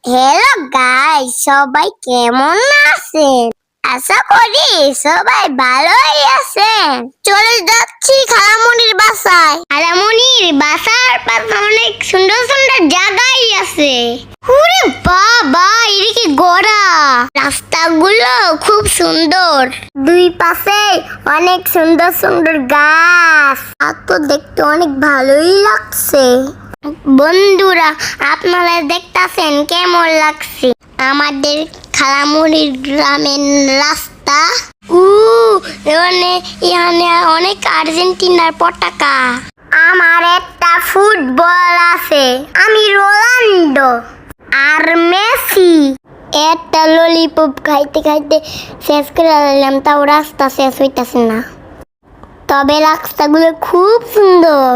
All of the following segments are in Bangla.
হ্যালো গাইস, সবাই কেমন আছেন? আশা করি সবাই ভালোই আছেন। চলে যাচ্ছি খালামণির বাসায়। খালামণির বাসার পাশে অনেক সুন্দর সুন্দর জায়গাই আছে। ওরে বাবা, এটা কি গোড়া! রাস্তাগুলো খুব সুন্দর, দুই পাশে অনেক সুন্দর সুন্দর গাছ। আর তো দেখতে অনেক ভালোই লাগছে। বন্ধুরা, আপনারা দেখতাছেন কেমন লাগছে আমাদের খালামুড়ির গ্রামের রাস্তা। এখানে অনেক আর্জেন্টিনার পতাকা। আমার একটা ফুটবল আছে, আমি রোনাল্ডো আর মেসি। একটা ললিপপ খাইতে খাইতে শেষ করে দিলাম, তাও রাস্তা শেষ হইতাছে না। তবে রাস্তাগুলো খুব সুন্দর।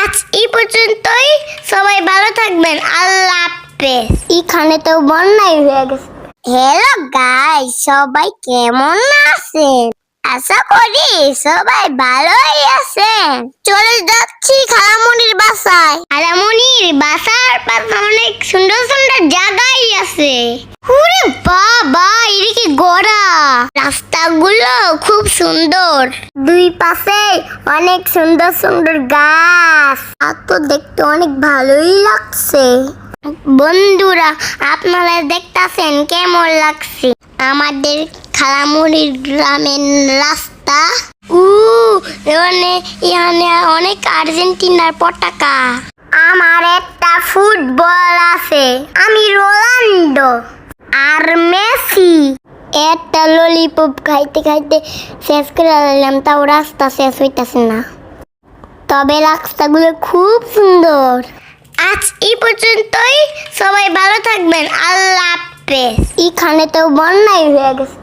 আজ এই পর্যন্তই, সবাই ভালো থাকবেন, আল্লাহ হাফেজ। এখানে তো বন্যাই হয়ে গেছে। হ্যালো গাইস, সবাই কেমন আছেন? আশা করি সবাই ভালোই আছেন। চলে যাচ্ছি খালামণির বাসায়। খালামণির বাসার পাশে অনেক সুন্দর সুন্দর জায়গাই আছে। ওরে বাবা, এটা কি গোড়া! রাস্তাগুলো খুব সুন্দর, দুই পাশে অনেক সুন্দর সুন্দর গাছ। আর তো দেখতে অনেক ভালোই লাগছে। বন্ধুরা, আপনারা দেখতাছেন কেমন লাগছে আমাদের খালামুড়ির গ্রামের রাস্তা। এখানে অনেক আর্জেন্টিনার পতাকা। আমার একটা ফুটবল আছে, আমি রোনাল্ডো আর মেসি। একটা ললিপপ খাইতে খাইতে শেষ করে দিলাম, তাও রাস্তা শেষ হইতাছে না। তবে রাস্তাগুলো খুব সুন্দর। আজ এই পর্যন্তই, সবাই ভালো থাকবেন, আল্লাহ হাফেজ। এখানে তো বন্যাই হয়ে গেছে।